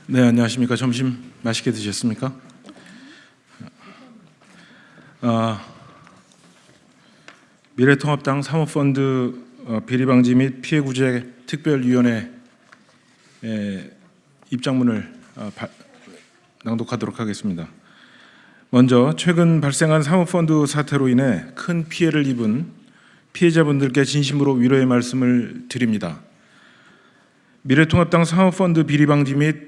네, 안녕하십니까. 점심 맛있게 드셨습니까? 미래통합당 사모펀드 비리방지 및 피해구제 특별위원회 입장문을 낭독하도록 하겠습니다. 먼저 최근 발생한 사모펀드 사태로 인해 큰 피해를 입은 피해자분들께 진심으로 위로의 말씀을 드립니다. 미래통합당 사모펀드 비리방지 및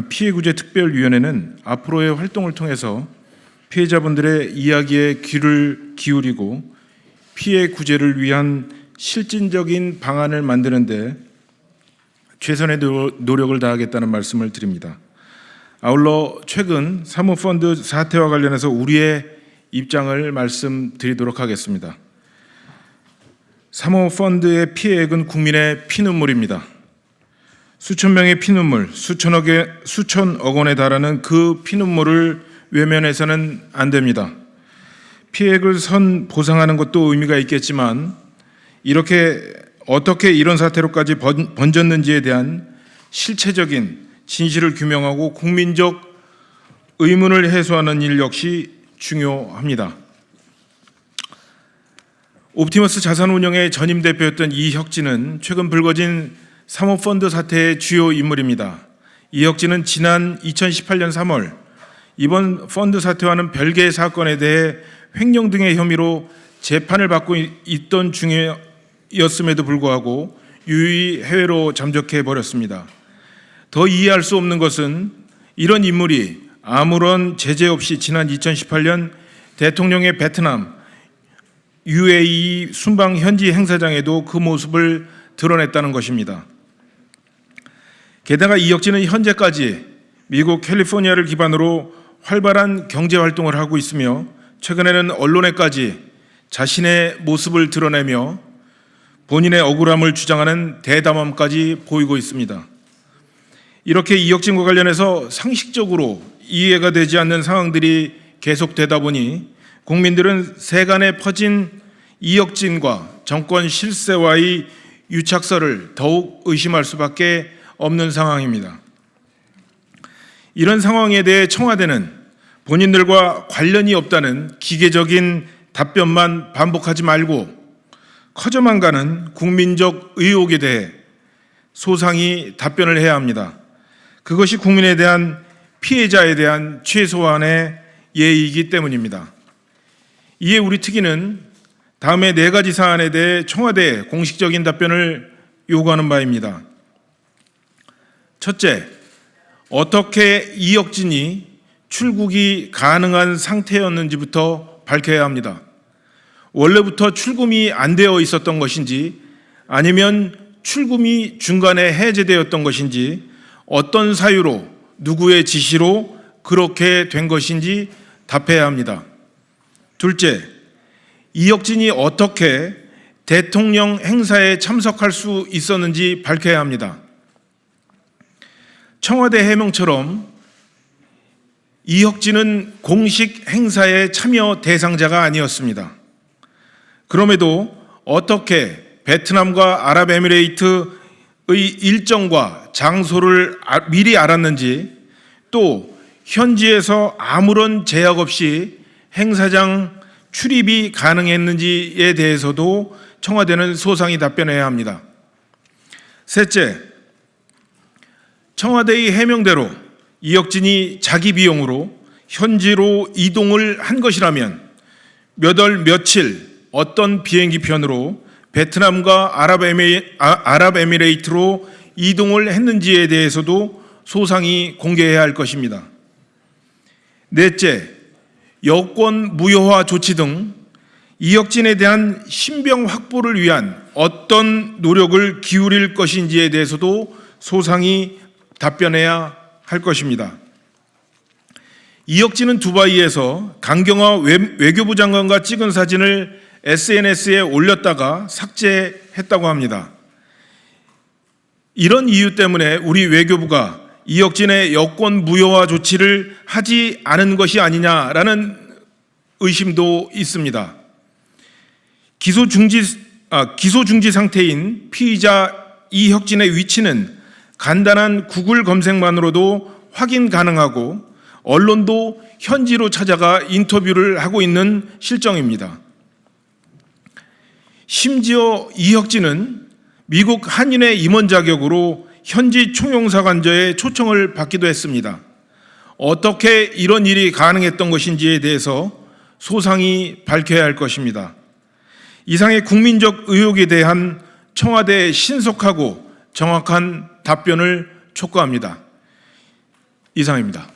피해구제 특별위원회는 앞으로의 활동을 통해서 피해자분들의 이야기에 귀를 기울이고 피해 구제를 위한 실질적인 방안을 만드는 데 최선의 노력을 다하겠다는 말씀을 드립니다. 아울러 최근 사모펀드 사태와 관련해서 우리의 입장을 말씀드리도록 하겠습니다. 사모펀드의 피해액은 국민의 피눈물입니다. 수천 명의 피눈물, 수천억 원에 달하는 그 피눈물을 외면해서는 안 됩니다. 피해액을 선 보상하는 것도 의미가 있겠지만 어떻게 이런 사태로까지 번졌는지에 대한 실체적인 진실을 규명하고 국민적 의문을 해소하는 일 역시 중요합니다. 옵티머스 자산운용의 전임 대표였던 이혁진은 최근 불거진 사모펀드 사태의 주요 인물입니다. 이혁진은 지난 2018년 3월 이번 펀드 사태와는 별개의 사건에 대해 횡령 등의 혐의로 재판을 받고 있던 중이었음에도 불구하고 유유히 해외로 잠적해 버렸습니다. 더 이해할 수 없는 것은 이런 인물이 아무런 제재 없이 지난 2018년 대통령의 베트남 UAE 순방 현지 행사장에도 그 모습을 드러냈다는 것입니다. 게다가 이혁진은 현재까지 미국 캘리포니아를 기반으로 활발한 경제활동을 하고 있으며 최근에는 언론에까지 자신의 모습을 드러내며 본인의 억울함을 주장하는 대담함까지 보이고 있습니다. 이렇게 이혁진과 관련해서 상식적으로 이해가 되지 않는 상황들이 계속되다 보니 국민들은 세간에 퍼진 이혁진과 정권 실세와의 유착설을 더욱 의심할 수밖에 없는 상황입니다. 이런 상황에 대해 청와대는 본인들과 관련이 없다는 기계적인 답변만 반복하지 말고 커져만 가는 국민적 의혹에 대해 소상히 답변을 해야 합니다. 그것이 국민에 대한 피해자에 대한 최소한의 예의이기 때문입니다. 이에 우리 특위는 다음에 4가지 사안에 대해 청와대에 공식적인 답변을 요구하는 바입니다. 첫째, 어떻게 이혁진이 출국이 가능한 상태였는지부터 밝혀야 합니다. 원래부터 출금이 안 되어 있었던 것인지 아니면 출금이 중간에 해제되었던 것인지 어떤 사유로 누구의 지시로 그렇게 된 것인지 답해야 합니다. 둘째, 이혁진이 어떻게 대통령 행사에 참석할 수 있었는지 밝혀야 합니다. 청와대 해명처럼 이혁진은 공식 행사에 참여 대상자가 아니었습니다. 그럼에도 어떻게 베트남과 아랍에미레이트의 일정과 장소를 미리 알았는지 또 현지에서 아무런 제약 없이 행사장 출입이 가능했는지에 대해서도 청와대는 소상히 답변해야 합니다. 셋째, 청와대의 해명대로 이혁진이 자기 비용으로 현지로 이동을 한 것이라면 몇 월 며칠 어떤 비행기 편으로 베트남과 아랍에미레이트로 이동을 했는지에 대해서도 소상히 공개해야 할 것입니다. 넷째, 여권 무효화 조치 등 이혁진에 대한 신병 확보를 위한 어떤 노력을 기울일 것인지에 대해서도 소상히 답변해야 할 것입니다. 이혁진은 두바이에서 강경화 외교부 장관과 찍은 사진을 SNS에 올렸다가 삭제했다고 합니다. 이런 이유 때문에 우리 외교부가 이혁진의 여권 무효화 조치를 하지 않은 것이 아니냐라는 의심도 있습니다. 기소 중지 상태인 피의자 이혁진의 위치는 간단한 구글 검색만으로도 확인 가능하고 언론도 현지로 찾아가 인터뷰를 하고 있는 실정입니다. 심지어 이혁진은 미국 한인회 임원 자격으로 현지 총영사관저에 초청을 받기도 했습니다. 어떻게 이런 일이 가능했던 것인지에 대해서 소상히 밝혀야 할 것입니다. 이상의 국민적 의혹에 대한 청와대의 신속하고 정확한 답변을 촉구합니다. 이상입니다.